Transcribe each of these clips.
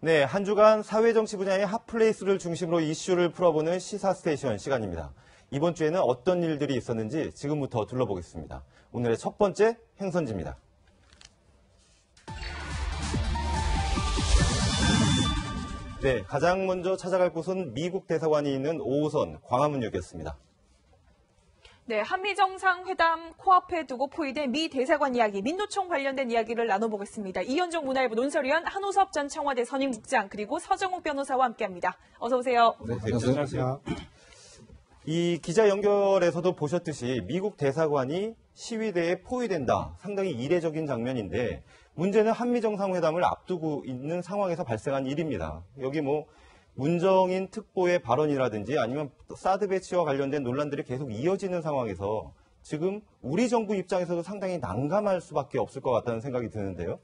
네, 한 주간 사회정치 분야의 핫플레이스를 중심으로 이슈를 풀어보는 시사스테이션 시간입니다. 이번 주에는 어떤 일들이 있었는지 지금부터 둘러보겠습니다. 오늘의 첫 번째 행선지입니다. 네, 가장 먼저 찾아갈 곳은 미국 대사관이 있는 5호선 광화문역이었습니다. 네, 한미정상회담 코앞에 두고 포위된 미 대사관 이야기, 민노총 관련된 이야기를 나눠보겠습니다. 이현종 문화일보 논설위원, 한우섭 전 청와대 선임국장, 그리고 서정욱 변호사와 함께합니다. 어서 오세요. 네, 안녕하세요. 이 기자 연결에서도 보셨듯이 미국 대사관이 시위대에 포위된다. 상당히 이례적인 장면인데 문제는 한미정상회담을 앞두고 있는 상황에서 발생한 일입니다. 여기 문정인 특보의 발언이라든지 아니면 사드 배치와 관련된 논란들이 계속 이어지는 상황에서 지금 우리 정부 입장에서도 상당히 난감할 수밖에 없을 것 같다는 생각이 드는데요.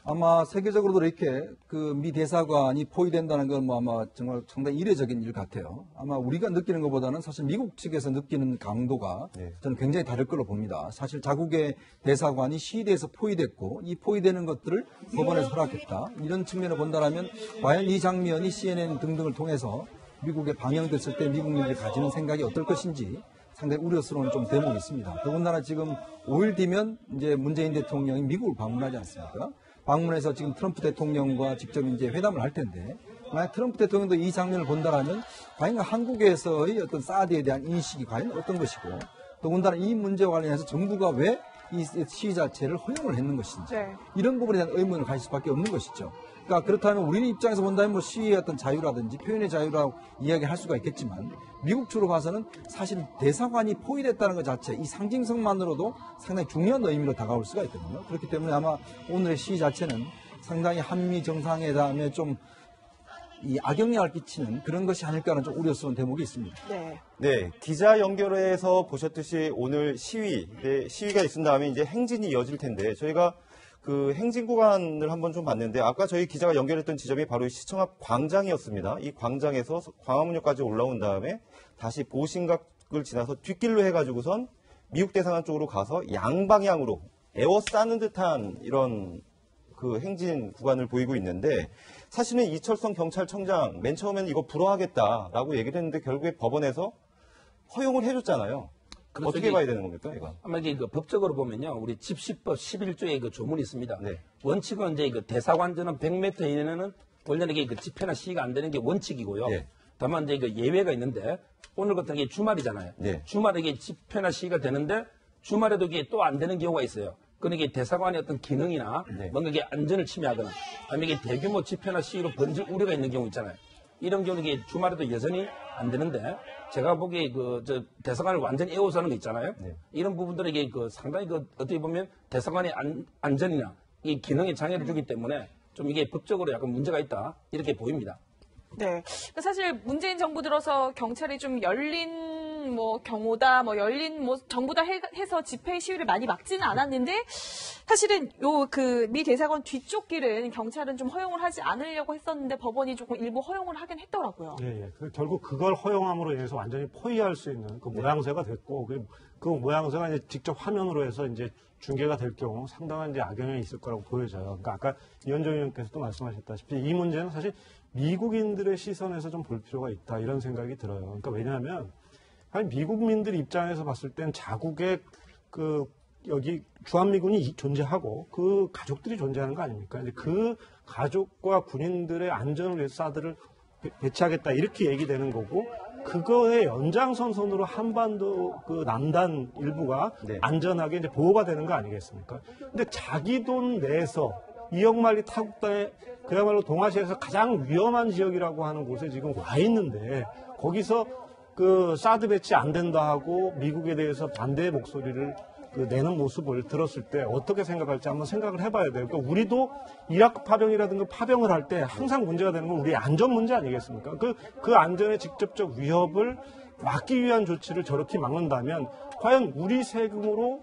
아마 세계적으로도 이렇게 그 미 대사관이 포위된다는 건 아마 정말 상당히 이례적인 일 같아요. 아마 우리가 느끼는 것보다는 사실 미국 측에서 느끼는 강도가 저는 굉장히 다를 걸로 봅니다. 사실 자국의 대사관이 시위대에서 포위됐고 이 포위되는 것들을 법원에서 허락했다. 이런 측면을 본다면 과연 이 장면이 CNN 등등을 통해서 미국에 방영됐을 때 미국민들이 가지는 생각이 어떨 것인지 상당히 우려스러운 좀 대목이 있습니다. 더군다나 지금 5일 뒤면 이제 문재인 대통령이 미국을 방문하지 않습니까? 방문해서 지금 트럼프 대통령과 직접 이제 회담을 할 텐데, 만약 트럼프 대통령도 이 장면을 본다라면, 과연 한국에서의 어떤 사드에 대한 인식이 과연 어떤 것이고, 더군다나 이 문제와 관련해서 정부가 왜 이 시위 자체를 허용을 했는 것인지, 이런 부분에 대한 의문을 가질 수밖에 없는 것이죠. 그러니까 그렇다면 우리 입장에서 본다면 시위의 어떤 자유라든지 표현의 자유라고 이야기할 수가 있겠지만 미국 쪽으로 봐서는 사실 대사관이 포위됐다는 것 자체 이 상징성만으로도 상당히 중요한 의미로 다가올 수가 있거든요. 그렇기 때문에 아마 오늘의 시위 자체는 상당히 한미 정상회담에 좀 이 악영향을 끼치는 그런 것이 아닐까라는 좀 우려스러운 대목이 있습니다. 네, 기자 연결해서 보셨듯이 오늘 시위가 있은 다음에 이제 행진이 이어질 텐데 저희가 그 행진 구간을 한번 좀 봤는데 아까 저희 기자가 연결했던 지점이 바로 시청 앞 광장이었습니다. 이 광장에서 광화문역까지 올라온 다음에 다시 보신각을 지나서 뒷길로 해가지고선 미국 대사관 쪽으로 가서 양방향으로 에워싸는 듯한 이런 그 행진 구간을 보이고 있는데 사실은 이철성 경찰청장 맨 처음에는 이거 불허하겠다라고 얘기를 했는데 결국에 법원에서 허용을 해줬잖아요. 어떻게 봐야 되는 겁니까, 이거? 아마 이게 그 법적으로 보면요, 우리 집시법 11조에 그 조문이 있습니다. 네. 원칙은 이제 그 대사관전은 100m 이내는 원래는 이게 그 집회나 시위가 안 되는 게 원칙이고요. 네. 다만 이제 그 예외가 있는데 오늘 같은 게 주말이잖아요. 네. 주말에 이게 집회나 시위가 되는데 주말에도 이게 또 안 되는 경우가 있어요. 그러니까 이게 대사관의 어떤 기능이나 뭔가 이게 안전을 침해하거나 아니면 이게 대규모 집회나 시위로 번질 우려가 있는 경우 있잖아요. 이런 경우는 이게 주말에도 여전히 안 되는데 제가 보기에 대사관을 완전히 에워싸는 거 있잖아요. 이런 부분들은 이게 상당히 어떻게 보면 대사관의 안전이나 이 기능에 장애를 주기 때문에 좀 이게 법적으로 약간 문제가 있다 이렇게 보입니다. 네. 그러니까 사실 문재인 정부 들어서 경찰이 좀 열린 경호다, 열린 정부다 해서 집회 시위를 많이 막지는 않았는데 사실은 미 대사관 뒤쪽 길은 경찰은 좀 허용을 하지 않으려고 했었는데 법원이 조금 일부 허용을 하긴 했더라고요. 예. 결국 그걸 허용함으로 인해서 완전히 포위할 수 있는 그 모양새가 됐고 그 모양새가 이제 직접 화면으로 해서 이제 중계가 될 경우 상당한 이제 악영향이 있을 거라고 보여져요. 그러니까 아까 이현정 의원께서도 말씀하셨다시피 이 문제는 사실 미국인들의 시선에서 좀 볼 필요가 있다 이런 생각이 들어요. 그러니까 왜냐하면 미국민들 입장에서 봤을 땐 자국의 여기 주한미군이 존재하고 그 가족들이 존재하는 거 아닙니까? 이제 그 가족과 군인들의 안전을 위해서 사드를 배치하겠다 이렇게 얘기되는 거고 그거의 연장선상으로 한반도 그 남단 일부가 안전하게 이제 보호가 되는 거 아니겠습니까? 근데 자기 돈 내서 이억만리 타국단에 그야말로 동아시아에서 가장 위험한 지역이라고 하는 곳에 지금 와 있는데 거기서 그 사드 배치 안 된다 하고 미국에 대해서 반대의 목소리를 내는 모습을 들었을 때 어떻게 생각할지 한번 생각을 해봐야 돼요. 그러니까 우리도 이라크 파병이라든가 파병을 할 때 항상 문제가 되는 건 우리의 안전 문제 아니겠습니까? 그 안전의 직접적 위협을 막기 위한 조치를 저렇게 막는다면 과연 우리 세금으로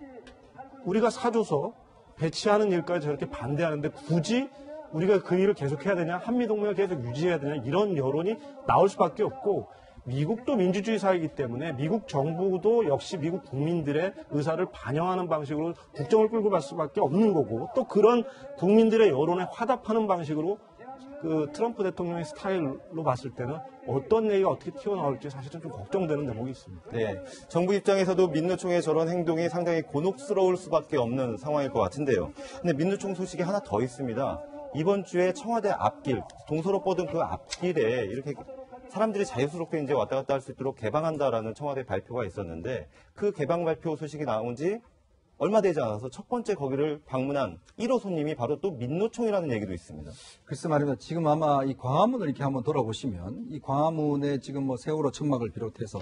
우리가 사줘서 배치하는 일까지 저렇게 반대하는데 굳이 우리가 그 일을 계속해야 되냐, 한미동맹을 계속 유지해야 되냐 이런 여론이 나올 수밖에 없고 미국도 민주주의 사회이기 때문에 미국 정부도 역시 미국 국민들의 의사를 반영하는 방식으로 국정을 끌고 갈 수밖에 없는 거고 또 그런 국민들의 여론에 화답하는 방식으로 그 트럼프 대통령의 스타일로 봤을 때는 어떤 얘기가 어떻게 튀어나올지 사실은 좀 걱정되는 대목이 있습니다. 네, 정부 입장에서도 민노총의 저런 행동이 상당히 곤혹스러울 수밖에 없는 상황일 것 같은데요. 근데 민노총 소식이 하나 더 있습니다. 이번 주에 청와대 앞길, 동서로 뻗은 그 앞길에 이렇게 사람들이 자유스럽게 이제 왔다 갔다 할 수 있도록 개방한다라는 청와대 발표가 있었는데 그 개방 발표 소식이 나온 지 얼마 되지 않아서 첫 번째 거기를 방문한 1호 손님이 바로 또 민노총이라는 얘기도 있습니다. 글쎄 말입니다. 지금 아마 이 광화문을 이렇게 한번 돌아보시면 이 광화문에 지금 뭐 세월호 천막을 비롯해서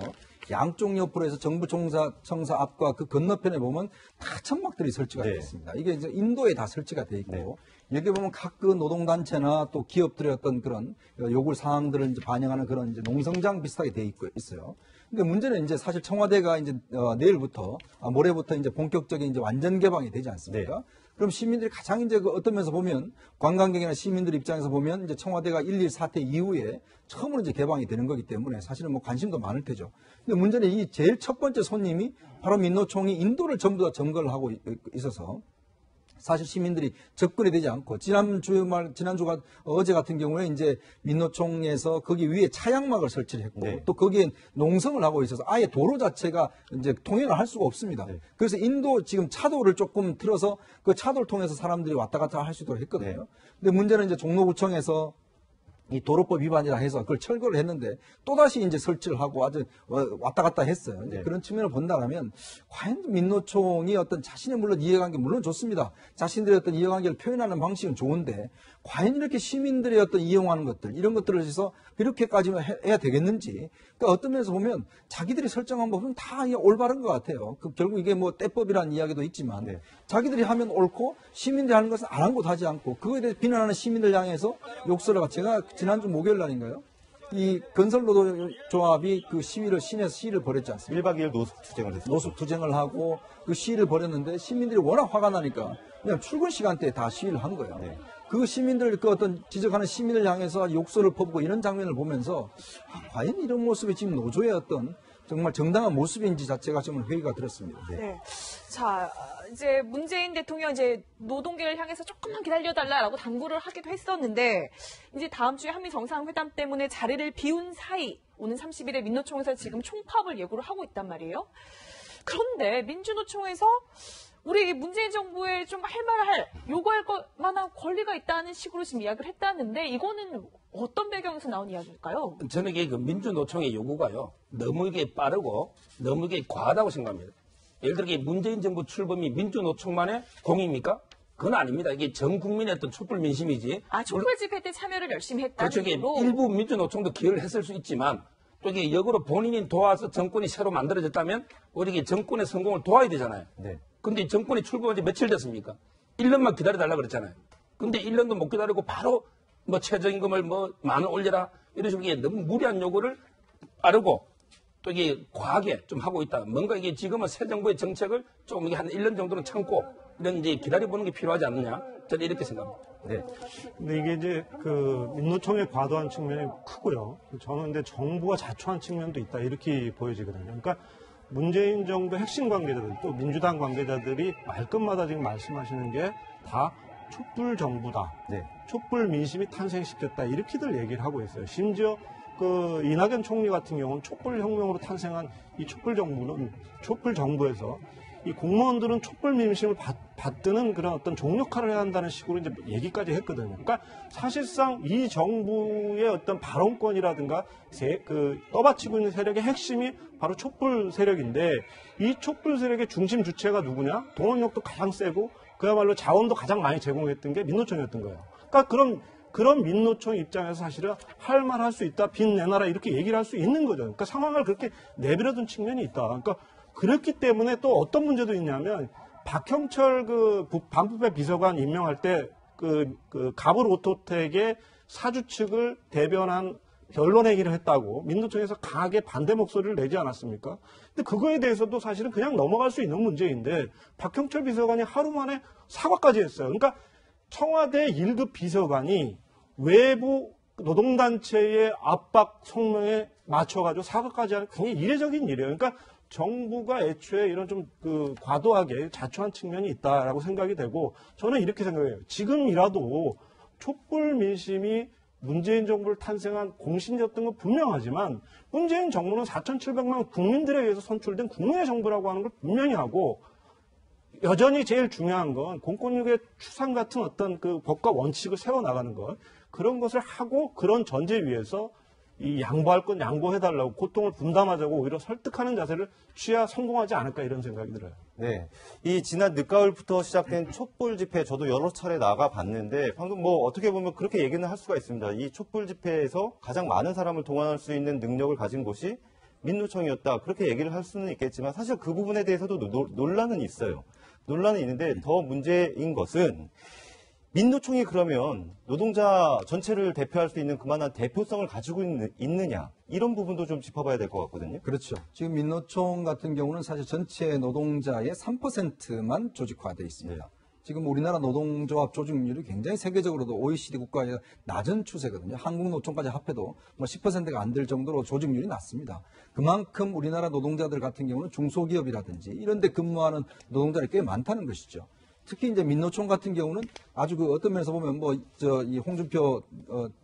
양쪽 옆으로 해서 정부 청사 앞과 그 건너편에 보면 다 천막들이 설치가 되어 있습니다. 이게 이제 인도에 다 설치가 되어 있고 여기 보면 각 그 노동단체나 또 기업들의 어떤 그런 요구 사항들을 이제 반영하는 그런 이제 농성장 비슷하게 되어 있어요. 근데 문제는 이제 사실 청와대가 이제 내일부터 모레부터 이제 본격적인 이제 완전 개방이 되지 않습니까? 그럼 시민들이 가장 이제 그 어떤 면에서 보면 관광객이나 시민들 입장에서 보면 이제 청와대가 1.1 사태 이후에 처음으로 이제 개방이 되는 거기 때문에 사실은 뭐 관심도 많을 테죠. 근데 문제는 이 제일 첫 번째 손님이 바로 민노총이 인도를 전부 다 점거를 하고 있어서 사실 시민들이 접근이 되지 않고 지난주가 어제 같은 경우에 이제 민노총에서 거기 위에 차양막을 설치를 했고 또 거기에 농성을 하고 있어서 아예 도로 자체가 이제 통행을 할 수가 없습니다. 그래서 인도 지금 차도를 조금 틀어서 그 차도를 통해서 사람들이 왔다 갔다 할 수 있도록 했거든요. 근데 문제는 이제 종로구청에서 이 도로법 위반이라 해서 그걸 철거를 했는데 또다시 이제 설치를 하고 아주 왔다 갔다 했어요. 이제 그런 측면을 본다면 과연 민노총이 어떤 자신의 물론 이해관계 물론 좋습니다. 자신들의 어떤 이해관계를 표현하는 방식은 좋은데 과연 이렇게 시민들의 어떤 이용하는 것들 이런 것들을 해서 이렇게까지만 해야 되겠는지 그러니까 어떤 면에서 보면 자기들이 설정한 법은 다 올바른 것 같아요. 결국 이게 뭐 때법이라는 이야기도 있지만 자기들이 하면 옳고 시민들이 하는 것은 아랑곳하지 않고 그거에 대해 비난하는 시민들 향해서 욕설을 하고 제가 지난주 목요일 날인가요? 이 건설노동조합이 그 시위를 시내에서 시위를 벌였지 않습니까? 1박 2일 노숙 투쟁을 했습니다. 노숙 투쟁을 하고 그 시위를 벌였는데 시민들이 워낙 화가 나니까 그냥 출근 시간대에 다 시위를 한 거예요. 그 시민들 그 어떤 지적하는 시민을 향해서 욕설을 퍼붓고 이런 장면을 보면서 과연 이런 모습이 지금 노조의 어떤 정말 정당한 모습인지 자체가 정말 회의가 들었습니다. 네. 자, 이제 문재인 대통령 이제 노동계를 향해서 조금만 기다려달라라고 당부를 하기도 했었는데 이제 다음 주에 한미 정상회담 때문에 자리를 비운 사이 오는 30일에 민노총에서 지금 총파업을 예고를 하고 있단 말이에요. 그런데 민주노총에서 우리 문재인 정부에 좀 할 말을 요구할 만한 권리가 있다는 식으로 지금 이야기를 했다는데 이거는 어떤 배경에서 나온 이야기일까요? 저는 이게 그 민주노총의 요구가요 너무 이게 빠르고 너무 이게 과하다고 생각합니다. 예를 들어 이게 문재인 정부 출범이 민주노총만의 공입니까? 그건 아닙니다. 이게 전 국민의 어떤 촛불 민심이지. 아, 촛불 집회 때 참여를 열심히 했다는 그렇죠. 이게 이유로. 일부 민주노총도 기여를 했을 수 있지만 또 이게 역으로 본인이 도와서 정권이 새로 만들어졌다면 우리 이게 정권의 성공을 도와야 되잖아요. 근데 정권이 출범한 지 며칠 됐습니까? 1년만 기다려달라 그랬잖아요. 근데 1년도 못 기다리고 바로 뭐 최저임금을 뭐 10,000원 올려라 이런 식으로 이게 너무 무리한 요구를 빠르고 또 이게 과하게 좀 하고 있다. 뭔가 이게 지금은 새 정부의 정책을 조금 이게 한 1년 정도는 참고 이런 이제 기다려보는 게 필요하지 않느냐. 저는 이렇게 생각합니다. 근데 이게 이제 그 민노총의 과도한 측면이 크고요. 저는 근데 정부가 자초한 측면도 있다 이렇게 보여지거든요. 그러니까 문재인 정부의 핵심 관계자들 또 민주당 관계자들이 말끝마다 지금 말씀하시는 게 다 촛불 정부다. 촛불 민심이 탄생시켰다. 이렇게들 얘기를 하고 있어요. 심지어 그 이낙연 총리 같은 경우는 촛불 혁명으로 탄생한 이 촛불 정부에서 이 공무원들은 촛불 민심을 받드는 그런 어떤 종 역할을 해야 한다는 식으로 이제 얘기까지 했거든요. 그러니까 사실상 이 정부의 어떤 발언권이라든가 떠받치고 있는 세력의 핵심이 바로 촛불 세력인데 이 촛불 세력의 중심 주체가 누구냐? 동원력도 가장 세고 그야말로 자원도 가장 많이 제공했던 게 민노총이었던 거예요. 그러니까 그런 민노총 입장에서 사실은 할 말 할 수 있다, 빚 내놔라 이렇게 얘기를 할 수 있는 거죠. 그러니까 상황을 그렇게 내버려둔 측면이 있다. 그러니까 그렇기 때문에 또 어떤 문제도 있냐면 박형철 그 반부패 비서관 임명할 때 그 가불 오토텍의 사주 측을 대변한 변론행위를 했다고 민노총에서 강하게 반대 목소리를 내지 않았습니까? 근데 그거에 대해서도 사실은 그냥 넘어갈 수 있는 문제인데 박형철 비서관이 하루 만에 사과까지 했어요. 그러니까 청와대 1급 비서관이 외부 노동단체의 압박 성명에 맞춰가지고 사과까지 하는 굉장히 이례적인 일이에요. 그러니까 정부가 애초에 이런 좀 과도하게 자초한 측면이 있다라고 생각이 되고 저는 이렇게 생각해요. 지금이라도 촛불 민심이 문재인 정부를 탄생한 공신이었던 건 분명하지만 문재인 정부는 4,700만 국민들에 의해서 선출된 국민의 정부라고 하는 걸 분명히 하고 여전히 제일 중요한 건 공권력의 추상 같은 어떤 그 법과 원칙을 세워나가는 것 그런 것을 하고 그런 전제 위에서 이 양보할 건 양보해달라고 고통을 분담하자고 오히려 설득하는 자세를 취해야 성공하지 않을까 이런 생각이 들어요. 네. 이 지난 늦가을부터 시작된 촛불 집회 저도 여러 차례 나가봤는데 방금 뭐 어떻게 보면 그렇게 얘기는 할 수가 있습니다. 이 촛불 집회에서 가장 많은 사람을 동원할 수 있는 능력을 가진 곳이 민노총이었다. 그렇게 얘기를 할 수는 있겠지만 사실 그 부분에 대해서도 논란은 있어요. 논란은 있는데 더 문제인 것은 민노총이 그러면 노동자 전체를 대표할 수 있는 그만한 대표성을 가지고 있느냐 이런 부분도 좀 짚어봐야 될 것 같거든요. 그렇죠. 지금 민노총 같은 경우는 사실 전체 노동자의 3%만 조직화되어 있습니다. 네. 지금 우리나라 노동조합 조직률이 굉장히 세계적으로도 OECD 국가에 낮은 추세거든요. 한국 노총까지 합해도 뭐 10%가 안 될 정도로 조직률이 낮습니다. 그만큼 우리나라 노동자들 같은 경우는 중소기업이라든지 이런 데 근무하는 노동자들이 꽤 많다는 것이죠. 특히 이제 민노총 같은 경우는 아주 그 어떤 면에서 보면 이 홍준표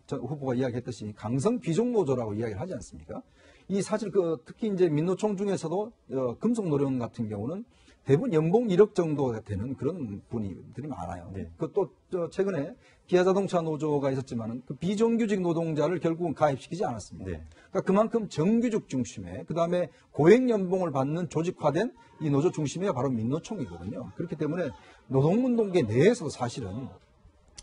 전 후보가 이야기했듯이 강성 귀족 노조라고 이야기를 하지 않습니까? 이 사실 특히 이제 민노총 중에서도 금속노령 같은 경우는 대부분 연봉 1억 정도가 되는 그런 분들이 많아요. 네. 최근에 기아자동차 노조가 있었지만은 그 비정규직 노동자를 결국은 가입시키지 않았습니다. 네. 그러니까 그만큼 정규직 중심에 그다음에 고액 연봉을 받는 조직화된 이 노조 중심이 바로 민노총이거든요. 그렇기 때문에 노동운동계 내에서도 사실은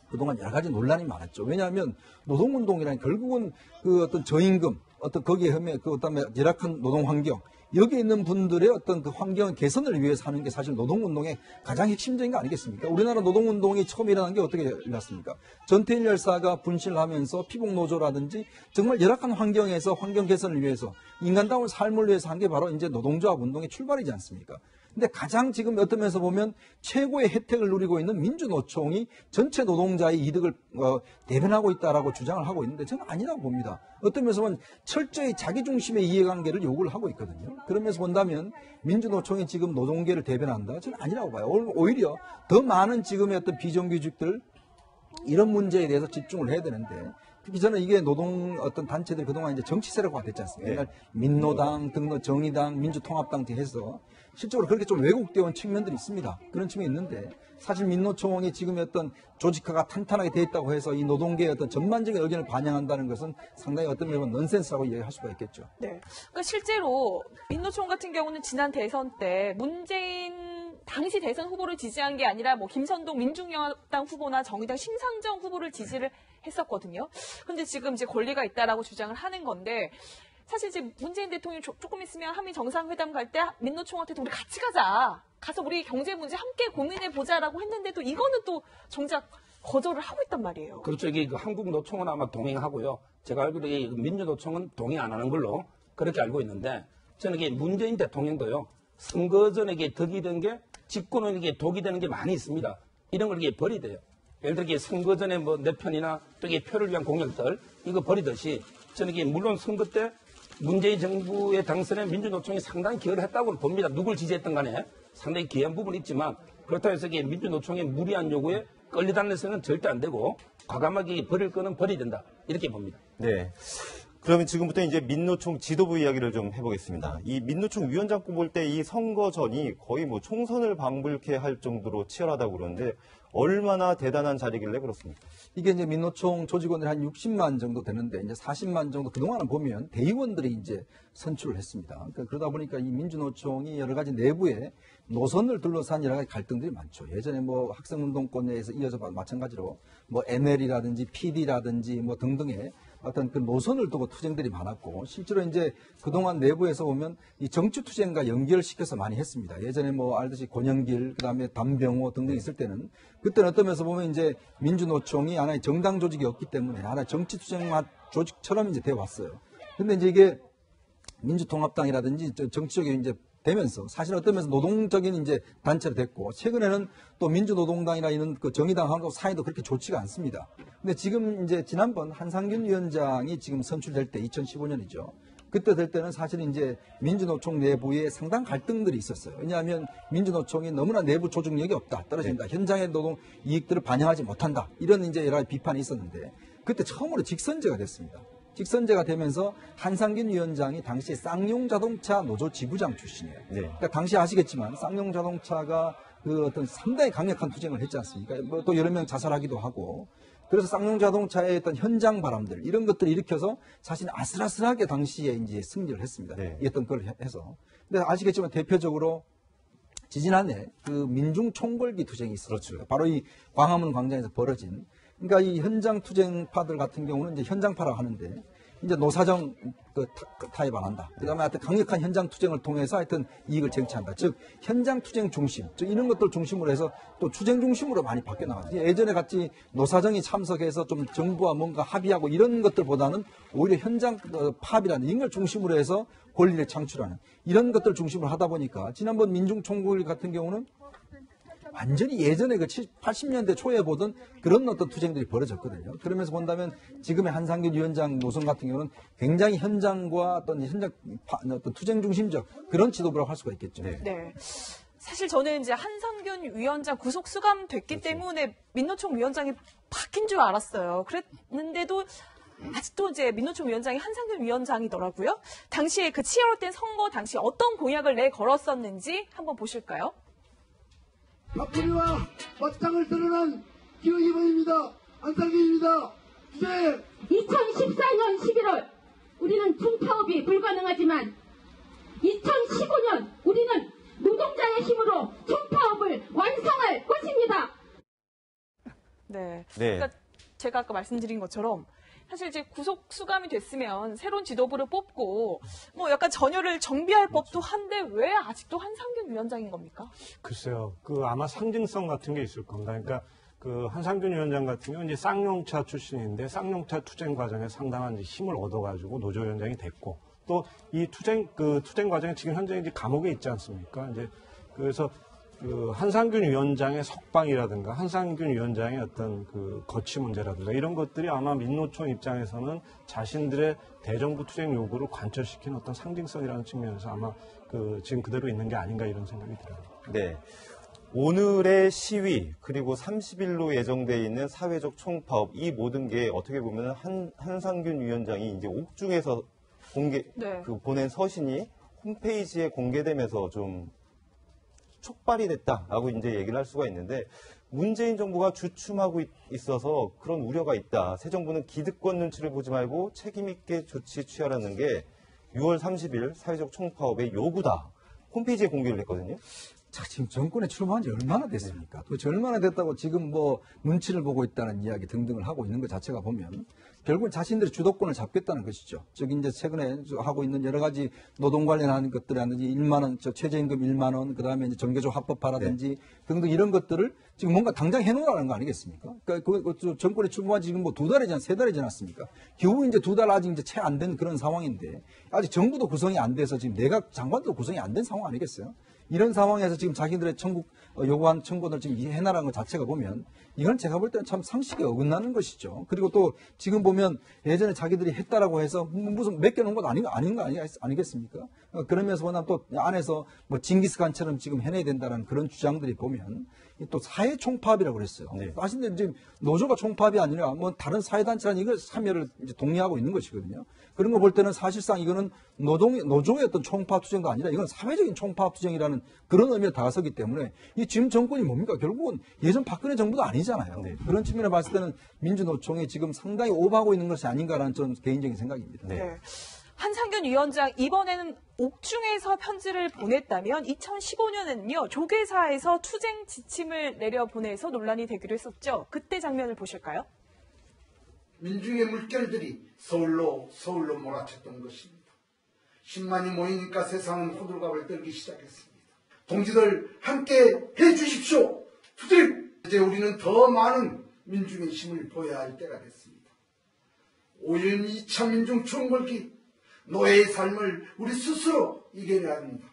그동안 여러 가지 논란이 많았죠. 왜냐하면 노동운동이란 결국은 그 어떤 저임금, 거기에 그다음에 열악한 노동 환경, 여기 있는 분들의 어떤 그 환경 개선을 위해서 하는 게 사실 노동운동의 가장 핵심적인 거 아니겠습니까? 우리나라 노동운동이 처음 일어난 게 어떻게 일어났습니까? 전태일 열사가 분실을 하면서 피복노조라든지 정말 열악한 환경에서 환경 개선을 위해서 인간다운 삶을 위해서 한 게 바로 이제 노동조합 운동의 출발이지 않습니까? 근데 가장 지금 어떤 면에서 보면 최고의 혜택을 누리고 있는 민주노총이 전체 노동자의 이득을 대변하고 있다라고 주장을 하고 있는데 저는 아니라고 봅니다. 어떤 면에서 보면 철저히 자기 중심의 이해관계를 요구를 하고 있거든요. 그러면서 본다면 민주노총이 지금 노동계를 대변한다? 저는 아니라고 봐요. 오히려 더 많은 지금의 어떤 비정규직들 이런 문제에 대해서 집중을 해야 되는데 특히 저는 이게 노동 어떤 단체들이 그동안 이제 정치 세력화 됐지 않습니까? 네. 민노당 등등 정의당, 민주통합당 등 해서 실적으로 그렇게 좀 왜곡되어 온 측면들이 있습니다. 그런 측면이 있는데 사실 민노총이 지금의 어떤 조직화가 탄탄하게 되어 있다고 해서 이 노동계의 어떤 전반적인 의견을 반영한다는 것은 상당히 어떤 면에서 넌센스라고 이야기할 수가 있겠죠. 네. 그러니까 실제로 민노총 같은 경우는 지난 대선 때 문재인 당시 대선 후보를 지지한 게 아니라 뭐 김선동 민중여당 후보나 정의당 심상정 후보를 지지를 했었거든요. 근데 지금 이제 권리가 있다라고 주장을 하는 건데 사실 이제 문재인 대통령이 조금 있으면 한미 정상회담 갈 때 민노총한테도 우리 같이 가서 우리 경제 문제 함께 고민해 보자라고 했는데도 이거는 또 정작 거절을 하고 있단 말이에요. 그렇죠. 이게 그 한국 노총은 아마 동행하고요. 제가 알기로 이 민주노총은 동행 안 하는 걸로 그렇게 알고 있는데 저는 이게 문재인 대통령도요. 선거 전에 이게 덕이 된 게 집권은 이게 독이 되는 게 많이 있습니다. 이런 걸 이게 버리대요. 예를 들어 이게 선거 전에 뭐 내 편이나 또 이게 표를 위한 공약들 이거 버리듯이 저는 이게 물론 선거 때 문재인 정부의 당선에 민주노총이 상당히 기여를 했다고 봅니다. 누굴 지지했던 간에 상당히 기여한 부분이 있지만 그렇다고 해서 이게 민주노총의 무리한 요구에 끌리다니서는 절대 안 되고 과감하게 버릴 거는 버려야 된다. 이렇게 봅니다. 네. 그러면 지금부터 이제 민노총 지도부 이야기를 좀 해보겠습니다. 이 민노총 위원장 뽑을 때 이 선거전이 거의 뭐 총선을 방불케 할 정도로 치열하다고 그러는데 얼마나 대단한 자리길래 그렇습니까? 이게 이제 민노총 조직원들이 한 60만 정도 되는데 이제 40만 정도 그동안은 보면 대의원들이 이제 선출을 했습니다. 그러니까 그러다 보니까 이 민주노총이 여러 가지 내부에 노선을 둘러싼 여러 가지 갈등들이 많죠. 예전에 뭐 학생운동권에서 이어서 마찬가지로 뭐 ML이라든지 PD라든지 뭐 등등의 어떤 그 노선을 두고 투쟁들이 많았고 실제로 이제 그동안 내부에서 보면 이 정치 투쟁과 연결시켜서 많이 했습니다. 예전에 뭐 알듯이 권영길 그다음에 담병호 등등 있을 때는 그때는 어떤 면에서 보면 이제 민주노총이 하나의 정당 조직이었기 때문에 하나의 정치 투쟁 조직처럼 이제 되어 왔어요. 근데 이제 이게 민주통합당이라든지 정치적인 이제 되면서 사실 어떤 면에서 노동적인 이제 단체로 됐고 최근에는 또 민주노동당이나 이런 그 정의당하고 사이도 그렇게 좋지가 않습니다. 근데 지금 이제 지난번 한상균 위원장이 지금 선출될 때 2015년이죠. 그때 될 때는 사실 이제 민주노총 내부에 상당 갈등들이 있었어요. 왜냐하면 민주노총이 너무나 내부 조직력이 없다, 떨어진다, 현장의 노동 이익들을 반영하지 못한다 이런 이제 여러 가지 비판이 있었는데 그때 처음으로 직선제가 됐습니다. 직선제가 되면서 한상균 위원장이 당시 쌍용자동차 노조 지부장 출신이에요. 네. 그러니까 당시 아시겠지만 쌍용자동차가 그 어떤 상당히 강력한 투쟁을 했지 않습니까? 뭐 또 여러 명 자살하기도 하고. 그래서 쌍용자동차의 어떤 현장 바람들 이런 것들을 일으켜서 자신이 아슬아슬하게 당시에 이제 승리를 했습니다. 네. 어떤 걸 해서. 근데 아시겠지만 대표적으로 지지난해 그 민중 총궐기 투쟁이 있었죠. 그렇죠. 바로 이 광화문 광장에서 벌어진. 그러니까 이 현장 투쟁파들 같은 경우는 이제 현장파라고 하는데 이제 노사정 타입 안 한다. 그다음에 하여튼 강력한 현장 투쟁을 통해서 하여튼 이익을 쟁취한다. 즉 현장 투쟁 중심, 즉 이런 것들 중심으로 해서 또 투쟁 중심으로 많이 바뀌어 나가죠. 예전에 같이 노사정이 참석해서 좀 정부와 뭔가 합의하고 이런 것들보다는 오히려 현장 파업이라는 이런 걸 중심으로 해서 권리를 창출하는 이런 것들 중심으로 하다 보니까 지난번 민중총궐 같은 경우는 완전히 예전에 그 80년대 초에 보던 그런 어떤 투쟁들이 벌어졌거든요. 그러면서 본다면 지금의 한상균 위원장 노선 같은 경우는 굉장히 현장과 어떤 투쟁 중심적 그런 지도부라고 할 수가 있겠죠. 네. 사실 저는 이제 한상균 위원장 구속 수감됐기 때문에 민노총 위원장이 바뀐 줄 알았어요. 그랬는데도 아직도 이제 민노총 위원장이 한상균 위원장이더라고요. 당시에 그 치열했던 선거 당시 어떤 공약을 내걸었었는지 한번 보실까요? 박근혜와 맞짱을 드러난 기의원입니다. 한상균입니다. 주제 2014년 11월 우리는 총파업이 불가능하지만 2015년 우리는 노동자의 힘으로 총파업을 완성할 것입니다. 네. 네. 그러니까 제가 아까 말씀드린 것처럼 사실 이제 구속 수감이 됐으면 새로운 지도부를 뽑고 뭐 약간 전열을 정비할 법도 한데 왜 아직도 한상균 위원장인 겁니까? 글쎄요. 그 아마 상징성 같은 게 있을 겁니다. 그러니까 그 한상균 위원장 같은 경우는 이제 쌍용차 출신인데 쌍용차 투쟁 과정에 상당한 이제 힘을 얻어가지고 노조위원장이 됐고 또 이 투쟁 과정에 지금 현재 이제 감옥에 있지 않습니까? 이제 그래서 그 한상균 위원장의 석방이라든가 한상균 위원장의 어떤 그 거취 문제라든가 이런 것들이 아마 민노총 입장에서는 자신들의 대정부 투쟁 요구를 관철시키는 어떤 상징성이라는 측면에서 아마 그 지금 그대로 있는 게 아닌가 이런 생각이 들어요. 네. 오늘의 시위 그리고 30일로 예정돼 있는 사회적 총파업 이 모든 게 어떻게 보면 한상균 위원장이 이제 옥중에서 보낸 서신이 홈페이지에 공개되면서 좀 촉발이 됐다라고 이제 얘기를 할 수가 있는데 문재인 정부가 주춤하고 있어서 그런 우려가 있다. 새 정부는 기득권 눈치를 보지 말고 책임 있게 조치 취하라는 게 6월 30일 사회적 총파업의 요구다. 홈페이지에 공개를 했거든요. 자, 지금 정권에 출마한 지 얼마나 됐습니까? 도대체 얼마나 됐다고 지금 뭐 눈치를 보고 있다는 이야기 등등을 하고 있는 것 자체가 보면 결국은 자신들의 주도권을 잡겠다는 것이죠. 즉 이제 최근에 하고 있는 여러 가지 노동 관련한 것들이라든지 1만 원, 최저임금 1만 원, 그다음에 이제 정규조 합법화라든지 등등 이런 것들을 지금 뭔가 당장 해놓으라는 거 아니겠습니까? 그러니까 그 정권에 출마한 지 지금 뭐 2달이 3달이 지났습니까? 겨우 이제 2달 아직 이제 채 안 된 그런 상황인데 아직 정부도 구성이 안 돼서 지금 내각 장관도 구성이 안 된 상황 아니겠어요? 이런 상황에서 지금 자기들의 요구한 청구를 지금 해나라는 것 자체가 보면 이건 제가 볼 때는 참 상식에 어긋나는 것이죠. 그리고 또 지금 보면 예전에 자기들이 했다라고 해서 무슨 맡겨놓은 것 아닌 거 아니겠습니까? 그러면서 보면 또 안에서 뭐 징기스칸처럼 지금 해내야 된다는 그런 주장들이 보면 또 사회 총파업이라고 그랬어요. 네. 사실 지금 노조가 총파업이 아니라 뭐 다른 사회단체라는 이걸 참여를 이제 동의하고 있는 것이거든요. 그런 거 볼 때는 사실상 이거는 노조의 어떤 총파업 투쟁도 아니라 이건 사회적인 총파업 투쟁이라는 그런 의미에 다가서기 때문에 이 지금 정권이 뭡니까? 결국은 예전 박근혜 정부도 아니잖아요. 네. 그런 측면에 봤을 때는 민주노총이 지금 상당히 오버하고 있는 것이 아닌가라는 전 개인적인 생각입니다. 네. 한상균 위원장 이번에는 옥중에서 편지를 보냈다면 2015년에는요 조계사에서 투쟁 지침을 내려보내서 논란이 되기로 했었죠. 그때 장면을 보실까요? 민중의 물결들이 서울로 몰아쳤던 것입니다. 10만이 모이니까 세상은 호들갑을 떨기 시작했습니다. 동지들 함께 해주십시오. 투쟁! 이제 우리는 더 많은 민중의 힘을 보여야 할 때가 됐습니다. 5일 2차 민중 총궐기 노예의 삶을 우리 스스로 이겨내야 합니다.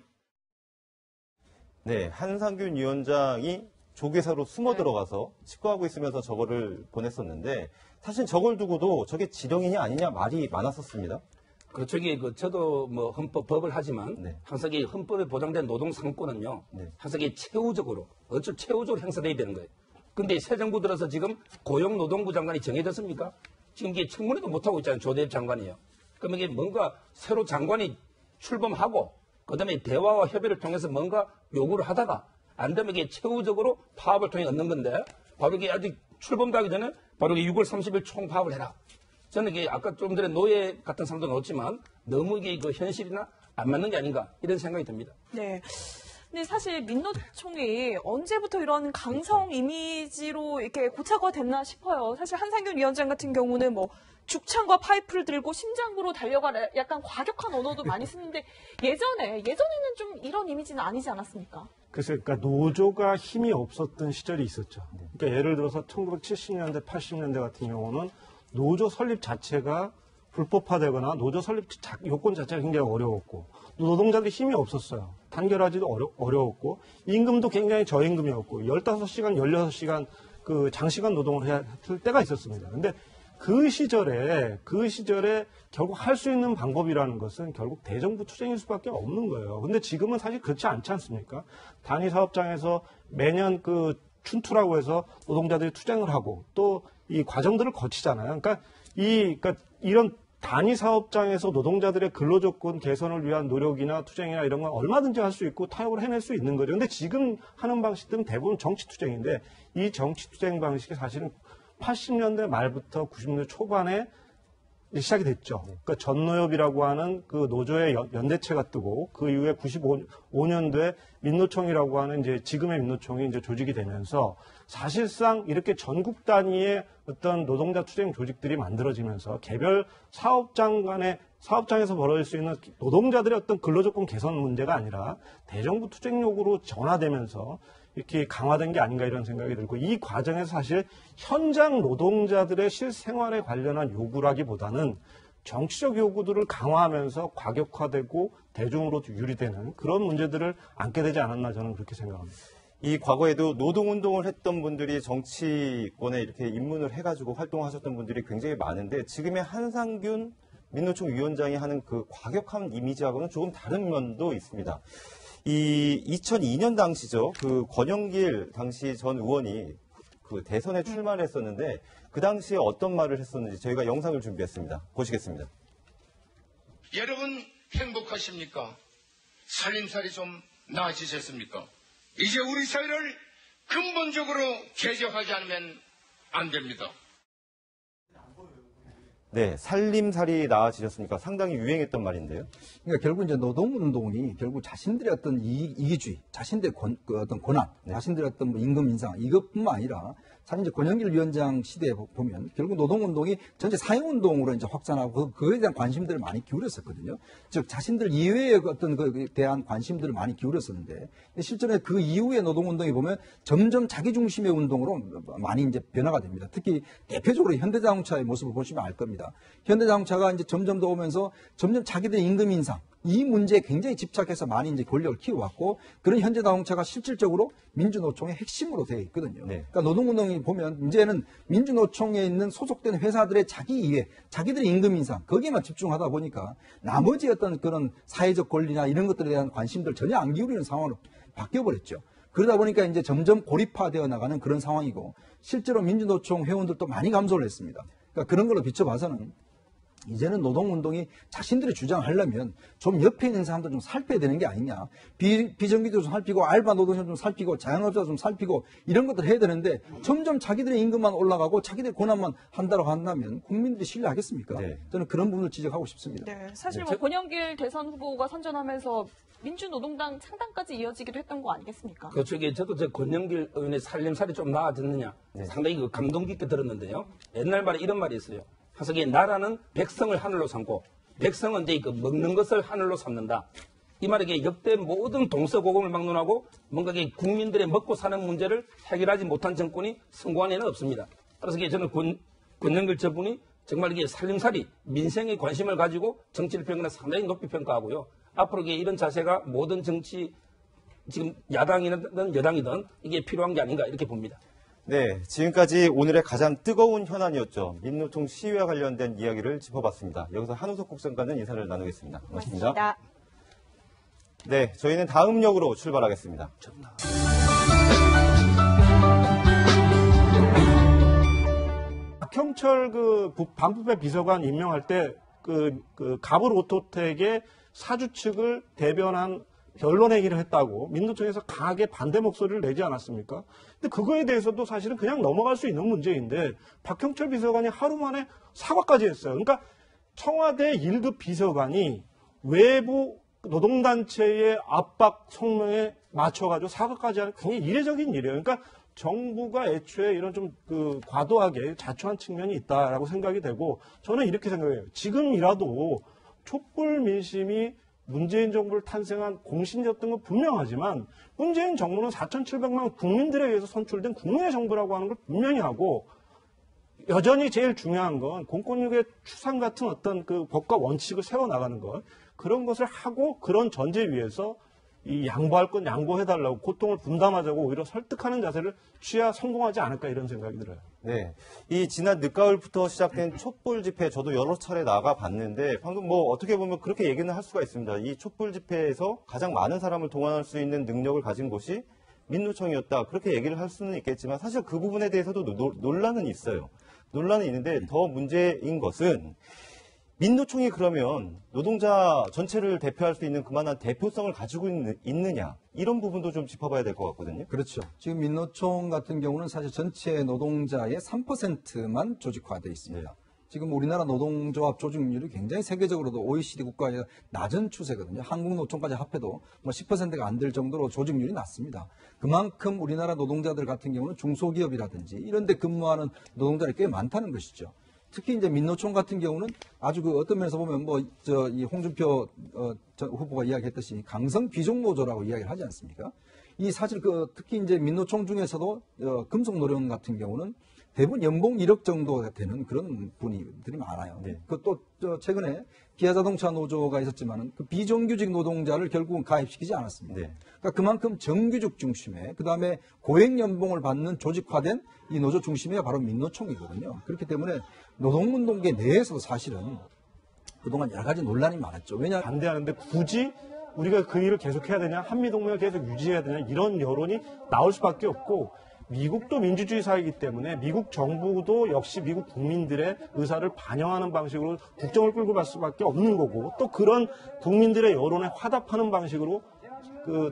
네, 한상균 위원장이 조계사로 숨어 들어가서 직거하고 있으면서 저거를 보냈었는데 사실 저걸 두고도 저게 지령이냐 아니냐 말이 많았었습니다. 그렇죠. 이게 저도 뭐 법을 하지만 네. 항상 이 헌법에 보장된 노동 상권은요. 네. 항상 이게 최우적으로 행사돼야 되는 거예요. 근데 새 정부 들어서 지금 고용노동부 장관이 정해졌습니까? 지금 이게 청문회도 못하고 있잖아요. 조대엽 장관이요. 그러면 이게 뭔가 새로 장관이 출범하고 그다음에 대화와 협의를 통해서 뭔가 요구를 하다가 안 되면 이게 최후적으로 파업을 통해 얻는 건데 바로 이게 아직 출범도 하기 전에 바로 6월 30일 총파업을 해라. 저는 이게 아까 좀 전에 노예 같은 사람도 넣었지만 너무 이게 그 현실이나 안 맞는 게 아닌가 이런 생각이 듭니다. 네. 근데 사실 민노총이 언제부터 이런 강성 이미지로 이렇게 고착화 됐나 싶어요. 사실 한상균 위원장 같은 경우는 뭐 죽창과 파이프를 들고 심장부로 달려가라 약간 과격한 언어도 많이 쓰는데 예전에는 좀 이런 이미지는 아니지 않았습니까? 그래서 그러니까 노조가 힘이 없었던 시절이 있었죠. 그러니까 예를 들어서 1970년대, 80년대 같은 경우는 노조 설립 자체가 불법화되거나 노조 설립 요건 자체가 굉장히 어려웠고 노동자들이 힘이 없었어요. 단결하지도 어려웠고 임금도 굉장히 저임금이었고 15시간, 16시간 그 장시간 노동을 해야 할 때가 있었습니다. 근데 그 시절에 결국 할 수 있는 방법이라는 것은 결국 대정부 투쟁일 수밖에 없는 거예요. 근데 지금은 사실 그렇지 않지 않습니까? 단위 사업장에서 매년 그 춘투라고 해서 노동자들이 투쟁을 하고 또 이 과정들을 거치잖아요. 그러니까 이런 단위 사업장에서 노동자들의 근로조건 개선을 위한 노력이나 투쟁이나 이런 건 얼마든지 할 수 있고 타협을 해낼 수 있는 거죠. 근데 지금 하는 방식들은 대부분 정치투쟁인데 이 정치투쟁 방식이 사실은 80년대 말부터 90년대 초반에 시작이 됐죠. 그러니까 전노협이라고 하는 그 노조의 연대체가 뜨고 그 이후에 95년도에 민노총이라고 하는 이제 지금의 민노총이 이제 조직이 되면서 사실상 이렇게 전국 단위의 어떤 노동자 투쟁 조직들이 만들어지면서 개별 사업장에서 벌어질 수 있는 노동자들의 어떤 근로조건 개선 문제가 아니라 대정부 투쟁력으로 전환되면서 이렇게 강화된 게 아닌가 이런 생각이 들고 이 과정에서 사실 현장 노동자들의 실생활에 관련한 요구라기보다는 정치적 요구들을 강화하면서 과격화되고 대중으로 유리되는 그런 문제들을 안게 되지 않았나 저는 그렇게 생각합니다. 이 과거에도 노동운동을 했던 분들이 정치권에 이렇게 입문을 해가지고 활동하셨던 분들이 굉장히 많은데 지금의 한상균 민노총 위원장이 하는 그 과격한 이미지하고는 조금 다른 면도 있습니다. 이 2002년 당시죠. 그 권영길 당시 전 의원이 그 대선에 출마를 했었는데 그 당시에 어떤 말을 했었는지 저희가 영상을 준비했습니다. 보시겠습니다. 여러분 행복하십니까? 살림살이 좀 나아지셨습니까? 이제 우리 사회를 근본적으로 개혁하지 않으면 안 됩니다. 네, 살림살이 나아지셨습니까? 상당히 유행했던 말인데요. 그러니까 결국 이제 노동운동이 결국 자신들의 어떤 이기주의, 자신들의 어떤 권한, 자신들의 어떤 뭐 임금 인상 이것뿐만 아니라 사실 이제 권영길 위원장 시대에 보면 결국 노동운동이 전체 사회운동으로 이제 확산하고 그거에 대한 관심들을 많이 기울였었거든요. 즉 자신들 이외의 어떤 그에 대한 관심들을 많이 기울였었는데 실제로 그 이후의 노동운동이 보면 점점 자기 중심의 운동으로 많이 이제 변화가 됩니다. 특히 대표적으로 현대자동차의 모습을 보시면 알 겁니다. 현대자동차가 이제 점점 더 오면서 점점 자기들의 임금 인상 이 문제에 굉장히 집착해서 많이 이제 권력을 키워왔고 그런 현대자동차가 실질적으로 민주노총의 핵심으로 되어 있거든요. 네. 그러니까 노동운동이 보면 이제는 민주노총에 있는 소속된 회사들의 자기 이해, 자기들의 임금 인상 거기에만 집중하다 보니까 나머지 어떤 그런 사회적 권리나 이런 것들에 대한 관심들 전혀 안 기울이는 상황으로 바뀌어버렸죠. 그러다 보니까 이제 점점 고립화되어 나가는 그런 상황이고 실제로 민주노총 회원들도 많이 감소를 했습니다. 그러니까 그런 걸로 비춰봐서는 이제는 노동운동이 자신들의 주장을 하려면 좀 옆에 있는 사람들 좀 살펴야 되는 게 아니냐. 비정규직도 좀 살피고 알바 노동자 좀 살피고 자영업자 좀 살피고 이런 것들 해야 되는데 점점 자기들의 임금만 올라가고 자기들의 권한만 한다고 한다면 국민들이 신뢰하겠습니까? 네. 저는 그런 부분을 지적하고 싶습니다. 네, 사실 뭐 권영길 대선 후보가 선전하면서 민주노동당 창당까지 이어지기도 했던 거 아니겠습니까? 그렇죠. 이게 저도 저 권영길 의원의 살림살이 좀 나아졌느냐 상당히 그 감동 깊게 들었는데요. 옛날 말에 이런 말이 있어요. 그래서 이게 나라는 백성을 하늘로 삼고 백성은 이제 그 먹는 것을 하늘로 삼는다. 이 말에 이게 역대 모든 동서고금을 막론하고 뭔가 이게 국민들의 먹고 사는 문제를 해결하지 못한 정권이 성공한 예는 없습니다. 그래서 이게 저는 권영길 저분이 정말 이게 살림살이 민생에 관심을 가지고 정치를 평가는 상당히 높이 평가하고요. 앞으로 이게 이런 자세가 모든 정치 지금 야당이든 여당이든 이게 필요한 게 아닌가 이렇게 봅니다. 네, 지금까지 오늘의 가장 뜨거운 현안이었죠. 민노총 시위와 관련된 이야기를 짚어봤습니다. 여기서 한우석 국장과는 인사를 나누겠습니다. 고맙습니다. 네, 저희는 다음 역으로 출발하겠습니다. 박형철 반부패 비서관 임명할 때 가불 오토텍의 사주 측을 대변한 변론회의를 했다고 민노총에서 강하게 반대 목소리를 내지 않았습니까? 근데 그거에 대해서도 사실은 그냥 넘어갈 수 있는 문제인데 박형철 비서관이 하루 만에 사과까지 했어요. 그러니까 청와대 1급 비서관이 외부 노동단체의 압박 성명에 맞춰가지고 사과까지 하는 굉장히 이례적인 일이에요. 그러니까 정부가 애초에 이런 좀 과도하게 자초한 측면이 있다라고 생각이 되고 저는 이렇게 생각해요. 지금이라도 촛불 민심이 문재인 정부를 탄생한 공신이었던 건 분명하지만 문재인 정부는 4,700만 국민들에 의해서 선출된 국민의 정부라고 하는 걸 분명히 하고 여전히 제일 중요한 건 공권력의 추상 같은 어떤 법과 원칙을 세워나가는 것 그런 것을 하고 그런 전제 위에서 이 양보할 건 양보해달라고 고통을 분담하자고 오히려 설득하는 자세를 취해야 성공하지 않을까 이런 생각이 들어요. 네. 이 지난 늦가을부터 시작된 촛불 집회 저도 여러 차례 나가봤는데 방금 어떻게 보면 그렇게 얘기는 할 수가 있습니다. 이 촛불 집회에서 가장 많은 사람을 동원할 수 있는 능력을 가진 곳이 민노총이었다. 그렇게 얘기를 할 수는 있겠지만 사실 그 부분에 대해서도 논란은 있어요. 논란은 있는데 더 문제인 것은 민노총이 그러면 노동자 전체를 대표할 수 있는 그만한 대표성을 가지고 있느냐 이런 부분도 좀 짚어봐야 될 것 같거든요. 그렇죠. 지금 민노총 같은 경우는 사실 전체 노동자의 3%만 조직화되어 있습니다. 지금 우리나라 노동조합 조직률이 굉장히 세계적으로도 OECD 국가에 낮은 추세거든요. 한국노총까지 합해도 10%가 안 될 정도로 조직률이 낮습니다. 그만큼 우리나라 노동자들 같은 경우는 중소기업이라든지 이런 데 근무하는 노동자들이 꽤 많다는 것이죠. 특히 이제 민노총 같은 경우는 아주 어떤 면에서 보면 이 홍준표 전 후보가 이야기했듯이 강성 비종노조라고 이야기를 하지 않습니까? 이 사실 특히 이제 민노총 중에서도 금속노령 같은 경우는 대부분 연봉 1억 정도가 되는 그런 분들이 많아요. 네. 또 최근에 기아자동차 노조가 있었지만은 그 비정규직 노동자를 결국은 가입시키지 않았습니다. 네. 그러니까 그만큼 정규직 중심에 그다음에 고액 연봉을 받는 조직화된 이 노조 중심이 바로 민노총이거든요. 그렇기 때문에 노동운동계 내에서도 사실은 그동안 여러 가지 논란이 많았죠. 왜냐 반대하는데 굳이 우리가 그 일을 계속해야 되냐, 한미동맹을 계속 유지해야 되냐 이런 여론이 나올 수밖에 없고 미국도 민주주의 사회이기 때문에 미국 정부도 역시 미국 국민들의 의사를 반영하는 방식으로 국정을 끌고 갈 수밖에 없는 거고 또 그런 국민들의 여론에 화답하는 방식으로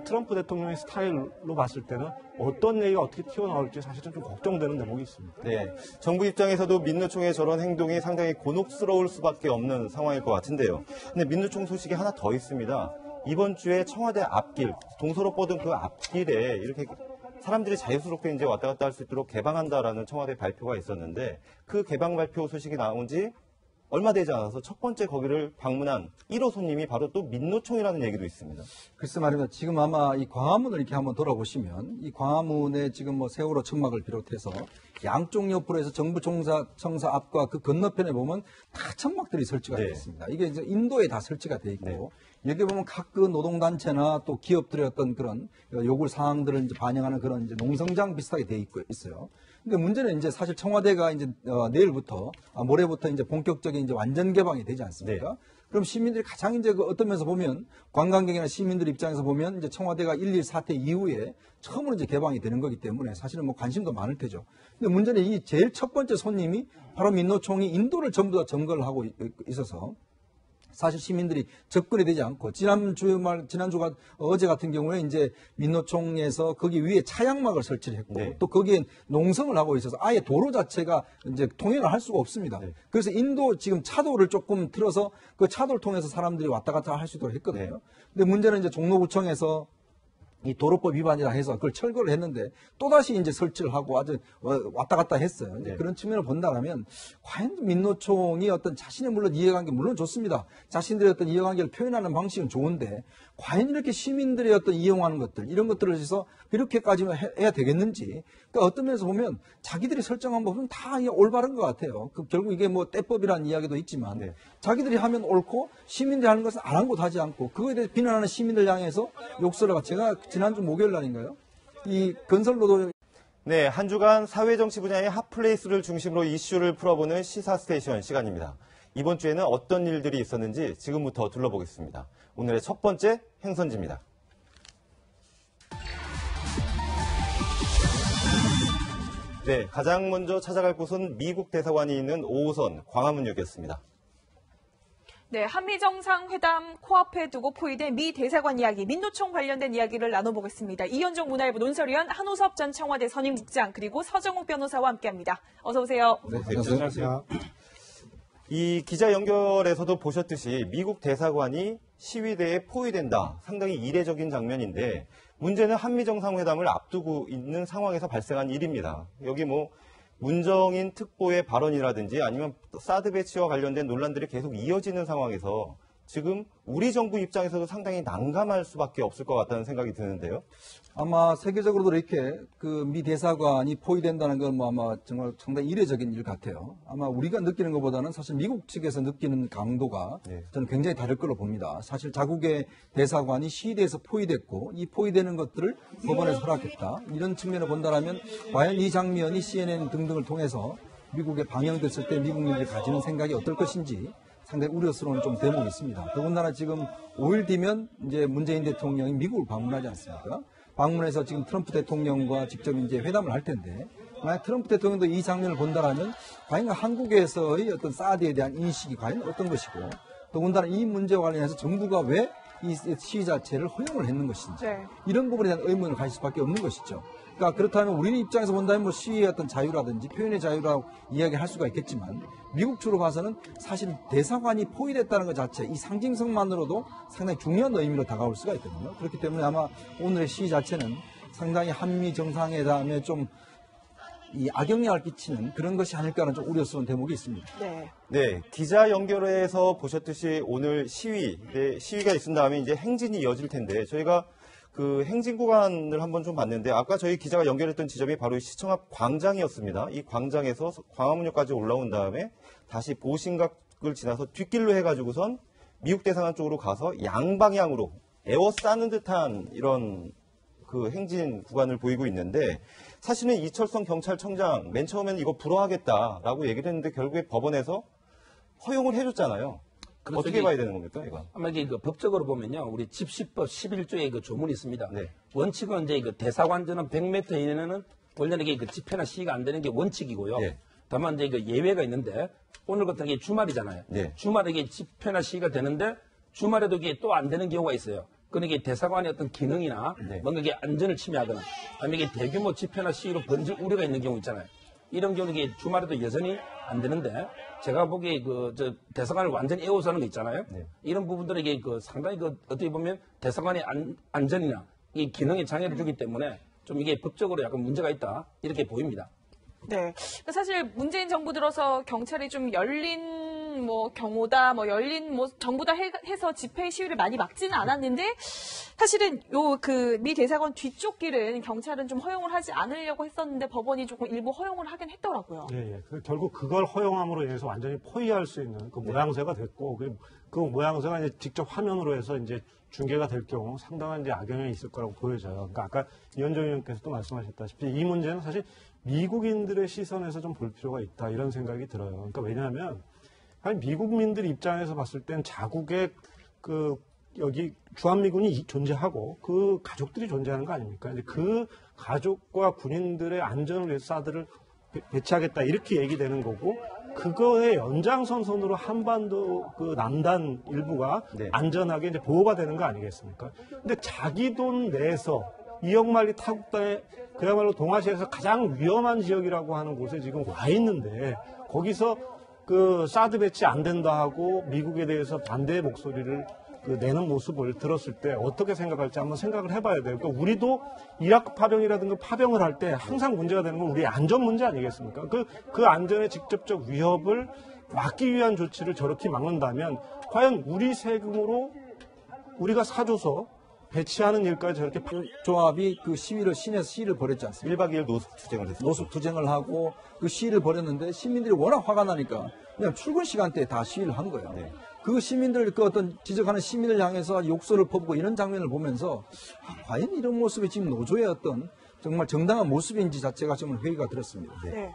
트럼프 대통령의 스타일로 봤을 때는 어떤 얘기가 어떻게 튀어나올지 사실은 좀 걱정되는 대목이 있습니다. 네, 정부 입장에서도 민노총의 저런 행동이 상당히 곤혹스러울 수밖에 없는 상황일 것 같은데요. 근데 민노총 소식이 하나 더 있습니다. 이번 주에 청와대 앞길, 동서로 뻗은 그 앞길에 이렇게 사람들이 자유스럽게 이제 왔다 갔다 할 수 있도록 개방한다라는 청와대 발표가 있었는데 그 개방 발표 소식이 나온 지 얼마 되지 않아서 첫 번째 거기를 방문한 1호 손님이 바로 또 민노총이라는 얘기도 있습니다. 글쎄 말입니다. 지금 아마 이 광화문을 이렇게 한번 돌아보시면 이 광화문에 지금 세월호 천막을 비롯해서 양쪽 옆으로 해서 정부 청사 앞과 그 건너편에 보면 다 천막들이 설치가 되어 있습니다. 이게 이제 인도에 다 설치가 되어 있고 여기 보면 각 그 노동단체나 또 기업들의 어떤 그런 요구 사항들을 이제 반영하는 그런 이제 농성장 비슷하게 되어 있어요. 근데 문제는 이제 사실 청와대가 이제 내일부터 모레부터 이제 본격적인 이제 완전 개방이 되지 않습니까? 네. 그럼 시민들이 가장 이제 어떤 면에서 보면 관광객이나 시민들 입장에서 보면 이제 청와대가 1.1 사태 이후에 처음으로 이제 개방이 되는 거기 때문에 사실은 관심도 많을 테죠. 근데 문제는 이 제일 첫 번째 손님이 바로 민노총이 인도를 전부 다 점거를 하고 있어서 사실 시민들이 접근이 되지 않고 지난주가 어제 같은 경우에 이제 민노총에서 거기 위에 차양막을 설치를 했고 또 거기에 농성을 하고 있어서 아예 도로 자체가 이제 통행을 할 수가 없습니다. 그래서 인도 지금 차도를 조금 틀어서 그 차도를 통해서 사람들이 왔다 갔다 할 수 있도록 했거든요. 근데 문제는 이제 종로구청에서 이 도로법 위반이라 해서 그걸 철거를 했는데 또다시 이제 설치를 하고 아주 왔다 갔다 했어요. 그런 측면을 본다면 과연 민노총이 어떤 자신의 물론 이해관계 물론 좋습니다. 자신들의 어떤 이해관계를 표현하는 방식은 좋은데 과연 이렇게 시민들의 어떤 이용하는 것들 이런 것들을 해서 이렇게까지 해야 되겠는지 그러니까 어떤 면에서 보면 자기들이 설정한 법은 다 올바른 것 같아요. 결국 이게 때법이라는 이야기도 있지만 자기들이 하면 옳고 시민들이 하는 것은 아랑곳하지 않고 그거에 대해 비난하는 시민들 향해서 욕설을 하고 제가 지난주 목요일 날인가요? 이 건설노동 네, 한 주간 사회정치 분야의 핫플레이스를 중심으로 이슈를 풀어보는 시사스테이션 시간입니다. 이번 주에는 어떤 일들이 있었는지 지금부터 둘러보겠습니다. 오늘의 첫 번째 행선지입니다. 네, 가장 먼저 찾아갈 곳은 미국 대사관이 있는 5호선 광화문역이었습니다. 네, 한미정상회담 코앞에 두고 포위된 미 대사관 이야기, 민노총 관련된 이야기를 나눠보겠습니다. 이현종 문화일보 논설위원, 한호섭 전 청와대 선임국장, 그리고 서정욱 변호사와 함께합니다. 어서 오세요. 네, 안녕하세요. 이 기자 연결에서도 보셨듯이 미국 대사관이 시위대에 포위된다. 상당히 이례적인 장면인데 문제는 한미정상회담을 앞두고 있는 상황에서 발생한 일입니다. 여기 뭐 문정인 특보의 발언이라든지 아니면 사드 배치와 관련된 논란들이 계속 이어지는 상황에서 지금 우리 정부 입장에서도 상당히 난감할 수밖에 없을 것 같다는 생각이 드는데요. 아마 세계적으로도 이렇게 그 미 대사관이 포위된다는 건 뭐 아마 정말 상당히 이례적인 일 같아요. 아마 우리가 느끼는 것보다는 사실 미국 측에서 느끼는 강도가 저는 굉장히 다를 걸로 봅니다. 사실 자국의 대사관이 시위대에서 포위됐고 이 포위되는 것들을 법원에서 허락했다. 이런 측면을 본다면 과연 이 장면이 CNN 등등을 통해서 미국에 방영됐을 때 미국민들이 가지는 생각이 어떨 것인지 상당히 우려스러운 좀 대목이 있습니다. 더군다나 지금 5일 뒤면 이제 문재인 대통령이 미국을 방문하지 않습니까? 방문해서 지금 트럼프 대통령과 직접 이제 회담을 할 텐데, 만약 트럼프 대통령도 이 장면을 본다라면, 과연 한국에서의 어떤 사드에 대한 인식이 과연 어떤 것이고, 더군다나 이 문제와 관련해서 정부가 왜 이 시위 자체를 허용을 했는 것인지, 이런 부분에 대한 의문을 가질 수밖에 없는 것이죠. 그러니까 그렇다면 우리는 입장에서 본다면 뭐 시위의 어떤 자유라든지 표현의 자유라고 이야기할 수가 있겠지만 미국 쪽으로 봐서는 사실 대사관이 포위됐다는 것 자체 이 상징성만으로도 상당히 중요한 의미로 다가올 수가 있거든요. 그렇기 때문에 아마 오늘의 시위 자체는 상당히 한미 정상회담에 좀 이 악영향을 끼치는 그런 것이 아닐까라는 좀 우려스러운 대목이 있습니다. 네, 기자 연결해서 보셨듯이 오늘 시위가 있은 다음에 이제 행진이 이어질 텐데 저희가 그 행진 구간을 한번 좀 봤는데 아까 저희 기자가 연결했던 지점이 바로 시청 앞 광장이었습니다. 이 광장에서 광화문역까지 올라온 다음에 다시 보신각을 지나서 뒷길로 해가지고선 미국 대사관 쪽으로 가서 양방향으로 에워싸는 듯한 이런 그 행진 구간을 보이고 있는데 사실은 이철성 경찰청장 맨 처음에는 이거 불허하겠다라고 얘기를 했는데 결국에 법원에서 허용을 해줬잖아요. 어떻게 봐야 되는 겁니까, 이거? 아마 이게 그 법적으로 보면요, 우리 집시법 11조에 그 조문이 있습니다. 네. 원칙은 이제 그 대사관전은 100m 이내는 원래는 이게 그 집회나 시위가 안 되는 게 원칙이고요. 네. 다만 이제 그 예외가 있는데 오늘 같은 게 주말이잖아요. 네. 주말에 이게 집회나 시위가 되는데 주말에도 이게 또 안 되는 경우가 있어요. 그러니까 이게 대사관의 어떤 기능이나 뭔가 이게 안전을 침해하거나 아니면 이게 대규모 집회나 시위로 번질 우려가 있는 경우 있잖아요. 이런 경우는 이게 주말에도 여전히 안 되는데 제가 보기에 대사관을 완전히 에워싸는 거 있잖아요. 이런 부분들은 이게 상당히 어떻게 보면 대사관의 안전이나 이 기능에 장애를 주기 때문에 좀 이게 법적으로 약간 문제가 있다 이렇게 보입니다. 네. 사실 문재인 정부 들어서 경찰이 좀 열린 뭐 경호다, 뭐 열린 뭐 정부다 해서 집회 시위를 많이 막지는 않았는데 사실은 요 그 미 대사관 뒤쪽 길은 경찰은 좀 허용을 하지 않으려고 했었는데 법원이 조금 일부 허용을 하긴 했더라고요. 예. 결국 그걸 허용함으로 인해서 완전히 포위할 수 있는 그 모양새가 됐고 그 모양새가 이제 직접 화면으로 해서 이제 중계가 될 경우 상당한 이제 악영향이 있을 거라고 보여져요. 그러니까 아까 이현정 의원께서도 말씀하셨다시피 이 문제는 사실 미국인들의 시선에서 좀 볼 필요가 있다 이런 생각이 들어요. 그러니까 왜냐하면 미국민들 입장에서 봤을 땐 자국의 여기 주한미군이 존재하고 그 가족들이 존재하는 거 아닙니까? 이제 그 가족과 군인들의 안전을 위해서 사드를 배치하겠다 이렇게 얘기되는 거고 그거의 연장선선으로 한반도 그 남단 일부가 안전하게 이제 보호가 되는 거 아니겠습니까? 근데 자기 돈 내서 이억만리 타국단에 그야말로 동아시아에서 가장 위험한 지역이라고 하는 곳에 지금 와 있는데 거기서 그 사드 배치 안 된다 하고 미국에 대해서 반대의 목소리를 내는 모습을 들었을 때 어떻게 생각할지 한번 생각을 해봐야 돼요. 그러니까 우리도 이라크 파병이라든가 파병을 할 때 항상 문제가 되는 건 우리의 안전 문제 아니겠습니까? 그 안전의 직접적 위협을 막기 위한 조치를 저렇게 막는다면 과연 우리 세금으로 우리가 사줘서 배치하는 일까지 저렇게 조합이 그 시위를 시내에서 시위를 벌였지 않습니까? 1박 2일 노숙투쟁을 했습니다. 노숙투쟁을 하고 그 시위를 벌였는데 시민들이 워낙 화가 나니까 그냥 출근 시간대에 다 시위를 한 거예요. 그 시민들 그 어떤 지적하는 시민을 향해서 욕설을 퍼붓고 이런 장면을 보면서 과연 이런 모습이 지금 노조의 어떤 정말 정당한 모습인지 자체가 좀 회의가 들었습니다. 네.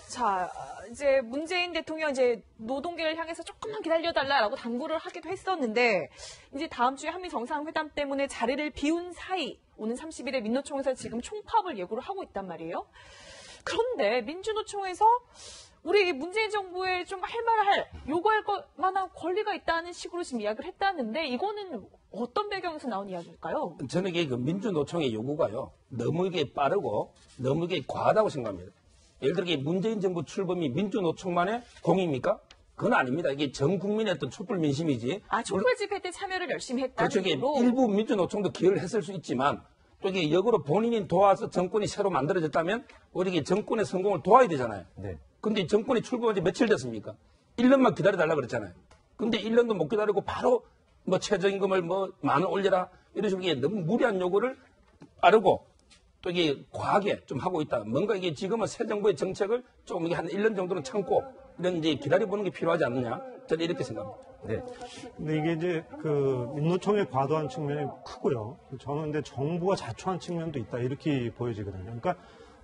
자, 이제 문재인 대통령 이제 노동계를 향해서 조금만 기다려달라라고 당부를 하기도 했었는데 이제 다음 주에 한미 정상회담 때문에 자리를 비운 사이 오는 30일에 민노총에서 지금 총파업을 예고를 하고 있단 말이에요. 그런데 민주노총에서 우리 문재인 정부에 좀 할 말을 요구할 만한 권리가 있다는 식으로 지금 이야기를 했다는데 이거는 어떤 배경에서 나온 이야기일까요? 저는 이게 그 민주노총의 요구가요, 너무 이게 빠르고 너무 이게 과하다고 생각합니다. 예를 들어 이게 문재인 정부 출범이 민주노총만의 공입니까? 그건 아닙니다. 이게 전 국민의 어떤 촛불 민심이지. 촛불 집회 때 참여를 열심히 했다는 그렇죠. 이게 걸로. 일부 민주노총도 기여를 했을 수 있지만 또 이게 역으로 본인이 도와서 정권이 새로 만들어졌다면 우리 이게 정권의 성공을 도와야 되잖아요. 네. 근데 정권이 출범한 지 며칠 됐습니까? 1년만 기다려달라 그랬잖아요. 근데 1년도 못 기다리고 바로 뭐 최저임금을 뭐 10,000원 올려라 이런 식으로 이게 너무 무리한 요구를 빠르고 또 이게 과하게 좀 하고 있다. 뭔가 이게 지금은 새 정부의 정책을 조금 이게 한 1년 정도는 참고 이런 이제 기다려보는 게 필요하지 않느냐. 저는 이렇게 생각합니다. 네. 근데 이게 이제 그 민노총의 과도한 측면이 크고요. 저는 근데 정부가 자초한 측면도 있다 이렇게 보여지거든요. 그러니까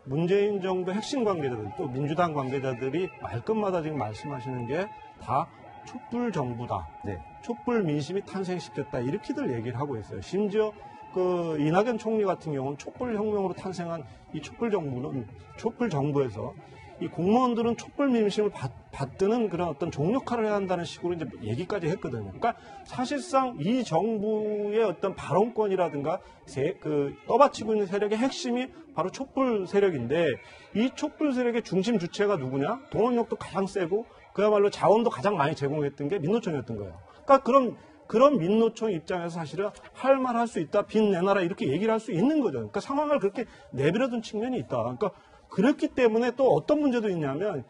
문재인 정부 핵심 관계자들 또 민주당 관계자들이 말끝마다 지금 말씀하시는 게 다 촛불 정부다. 네. 촛불 민심이 탄생시켰다 이렇게들 얘기를 하고 있어요. 심지어 그 이낙연 총리 같은 경우는 촛불 혁명으로 탄생한 이 촛불 정부는 촛불 정부에서 이 공무원들은 촛불 민심을 받드는 그런 어떤 종역할을 해야 한다는 식으로 이제 얘기까지 했거든요. 그러니까 사실상 이 정부의 어떤 발언권이라든가 떠받치고 있는 세력의 핵심이 바로 촛불 세력인데 이 촛불 세력의 중심 주체가 누구냐? 동원력도 가장 세고 그야말로 자원도 가장 많이 제공했던 게 민노총이었던 거예요. 그러니까 그런 민노총 입장에서 사실은 할 말 할 수 있다, 빚 내놔라 이렇게 얘기를 할 수 있는 거죠. 그러니까 상황을 그렇게 내버려둔 측면이 있다. 그러니까 그렇기 때문에 또 어떤 문제도 있냐면